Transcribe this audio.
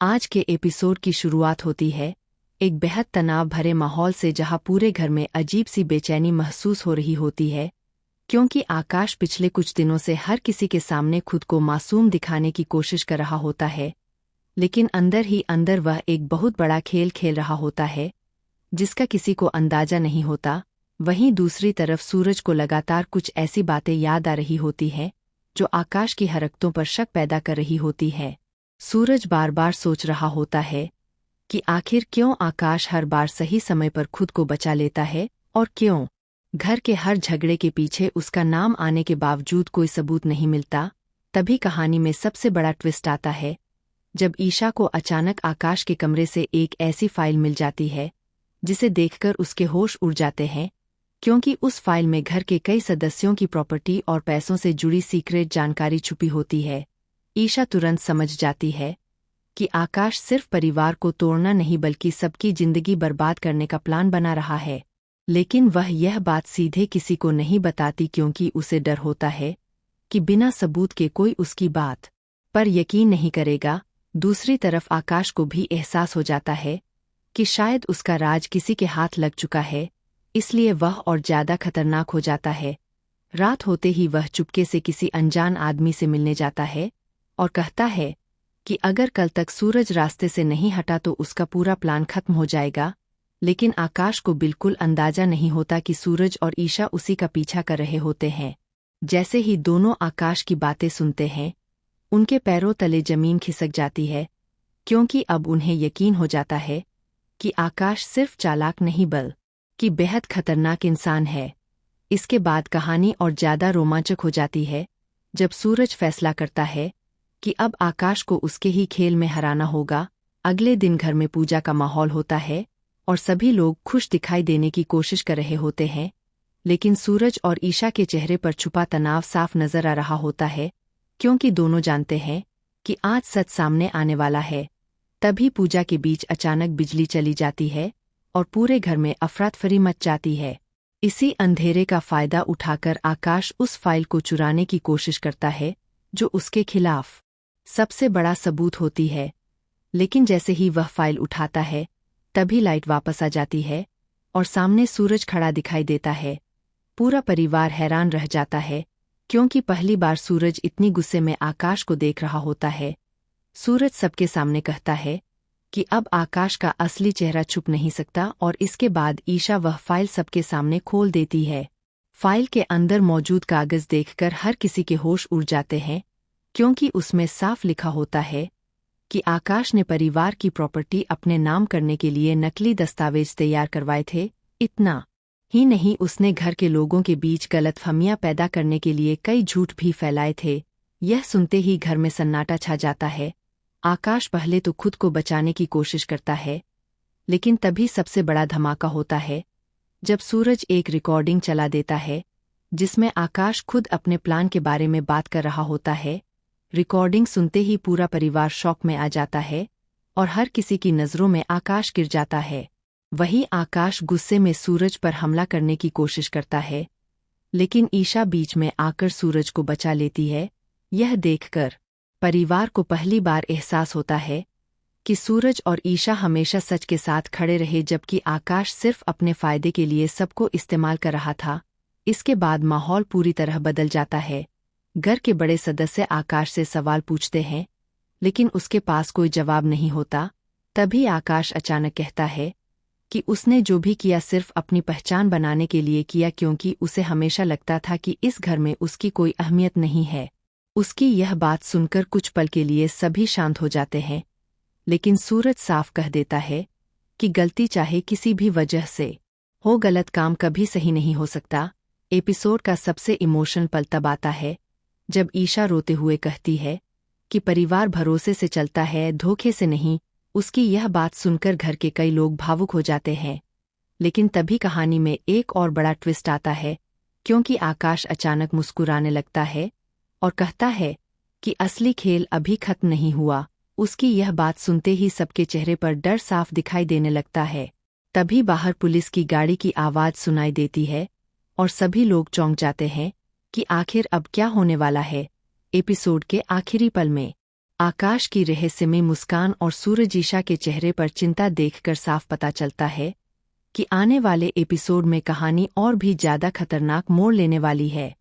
आज के एपिसोड की शुरुआत होती है एक बेहद तनाव भरे माहौल से, जहां पूरे घर में अजीब सी बेचैनी महसूस हो रही होती है, क्योंकि आकाश पिछले कुछ दिनों से हर किसी के सामने खुद को मासूम दिखाने की कोशिश कर रहा होता है, लेकिन अंदर ही अंदर वह एक बहुत बड़ा खेल खेल रहा होता है जिसका किसी को अंदाजा नहीं होता। वहीं दूसरी तरफ सूरज को लगातार कुछ ऐसी बातें याद आ रही होती हैं जो आकाश की हरकतों पर शक पैदा कर रही होती है। सूरज बार बार सोच रहा होता है कि आखिर क्यों आकाश हर बार सही समय पर खुद को बचा लेता है, और क्यों घर के हर झगड़े के पीछे उसका नाम आने के बावजूद कोई सबूत नहीं मिलता। तभी कहानी में सबसे बड़ा ट्विस्ट आता है जब ईशा को अचानक आकाश के कमरे से एक ऐसी फाइल मिल जाती है जिसे देखकर उसके होश उड़ जाते हैं, क्योंकि उस फाइल में घर के कई सदस्यों की प्रॉपर्टी और पैसों से जुड़ी सीक्रेट जानकारी छुपी होती है। ईशा तुरंत समझ जाती है कि आकाश सिर्फ परिवार को तोड़ना नहीं बल्कि सबकी जिंदगी बर्बाद करने का प्लान बना रहा है। लेकिन वह यह बात सीधे किसी को नहीं बताती, क्योंकि उसे डर होता है कि बिना सबूत के कोई उसकी बात पर यकीन नहीं करेगा। दूसरी तरफ आकाश को भी एहसास हो जाता है कि शायद उसका राज किसी के हाथ लग चुका है, इसलिए वह और ज्यादा खतरनाक हो जाता है। रात होते ही वह चुपके से किसी अनजान आदमी से मिलने जाता है और कहता है कि अगर कल तक सूरज रास्ते से नहीं हटा तो उसका पूरा प्लान खत्म हो जाएगा। लेकिन आकाश को बिल्कुल अंदाजा नहीं होता कि सूरज और ईशा उसी का पीछा कर रहे होते हैं। जैसे ही दोनों आकाश की बातें सुनते हैं, उनके पैरों तले जमीन खिसक जाती है, क्योंकि अब उन्हें यकीन हो जाता है कि आकाश सिर्फ चालाक नहीं बल्कि बेहद खतरनाक इंसान है। इसके बाद कहानी और ज्यादा रोमांचक हो जाती है जब सूरज फैसला करता है कि अब आकाश को उसके ही खेल में हराना होगा। अगले दिन घर में पूजा का माहौल होता है और सभी लोग खुश दिखाई देने की कोशिश कर रहे होते हैं, लेकिन सूरज और ईशा के चेहरे पर छुपा तनाव साफ नजर आ रहा होता है, क्योंकि दोनों जानते हैं कि आज सच सामने आने वाला है। तभी पूजा के बीच अचानक बिजली चली जाती है और पूरे घर में अफरा-तफरी मच जाती है। इसी अंधेरे का फायदा उठाकर आकाश उस फाइल को चुराने की कोशिश करता है जो उसके खिलाफ सबसे बड़ा सबूत होती है। लेकिन जैसे ही वह फाइल उठाता है, तभी लाइट वापस आ जाती है और सामने सूरज खड़ा दिखाई देता है। पूरा परिवार हैरान रह जाता है, क्योंकि पहली बार सूरज इतनी गुस्से में आकाश को देख रहा होता है। सूरज सबके सामने कहता है कि अब आकाश का असली चेहरा छुप नहीं सकता, और इसके बाद ईशा वह फाइल सबके सामने खोल देती है। फाइल के अंदर मौजूद कागज देखकर हर किसी के होश उड़ जाते हैं, क्योंकि उसमें साफ लिखा होता है कि आकाश ने परिवार की प्रॉपर्टी अपने नाम करने के लिए नकली दस्तावेज तैयार करवाए थे। इतना ही नहीं, उसने घर के लोगों के बीच गलतफहमियां पैदा करने के लिए कई झूठ भी फैलाए थे। यह सुनते ही घर में सन्नाटा छा जाता है। आकाश पहले तो खुद को बचाने की कोशिश करता है, लेकिन तभी सबसे बड़ा धमाका होता है जब सूरज एक रिकॉर्डिंग चला देता है जिसमें आकाश खुद अपने प्लान के बारे में बात कर रहा होता है। रिकॉर्डिंग सुनते ही पूरा परिवार शॉक में आ जाता है और हर किसी की नज़रों में आकाश गिर जाता है। वहीं आकाश गुस्से में सूरज पर हमला करने की कोशिश करता है, लेकिन ईशा बीच में आकर सूरज को बचा लेती है। यह देखकर परिवार को पहली बार एहसास होता है कि सूरज और ईशा हमेशा सच के साथ खड़े रहे, जबकि आकाश सिर्फ अपने फायदे के लिए सबको इस्तेमाल कर रहा था। इसके बाद माहौल पूरी तरह बदल जाता है। घर के बड़े सदस्य आकाश से सवाल पूछते हैं, लेकिन उसके पास कोई जवाब नहीं होता। तभी आकाश अचानक कहता है कि उसने जो भी किया सिर्फ अपनी पहचान बनाने के लिए किया, क्योंकि उसे हमेशा लगता था कि इस घर में उसकी कोई अहमियत नहीं है। उसकी यह बात सुनकर कुछ पल के लिए सभी शांत हो जाते हैं, लेकिन सूरज साफ कह देता है कि गलती चाहे किसी भी वजह से हो, गलत काम कभी सही नहीं हो सकता। एपिसोड का सबसे इमोशनल पल तब आता है जब ईशा रोते हुए कहती है कि परिवार भरोसे से चलता है, धोखे से नहीं। उसकी यह बात सुनकर घर के कई लोग भावुक हो जाते हैं। लेकिन तभी कहानी में एक और बड़ा ट्विस्ट आता है, क्योंकि आकाश अचानक मुस्कुराने लगता है और कहता है कि असली खेल अभी खत्म नहीं हुआ। उसकी यह बात सुनते ही सबके चेहरे पर डर साफ दिखाई देने लगता है। तभी बाहर पुलिस की गाड़ी की आवाज सुनाई देती है और सभी लोग चौंक जाते हैं कि आखिर अब क्या होने वाला है। एपिसोड के आखिरी पल में आकाश की रहस्यमय मुस्कान और सूरज ईशा के चेहरे पर चिंता देखकर साफ पता चलता है कि आने वाले एपिसोड में कहानी और भी ज्यादा खतरनाक मोड़ लेने वाली है।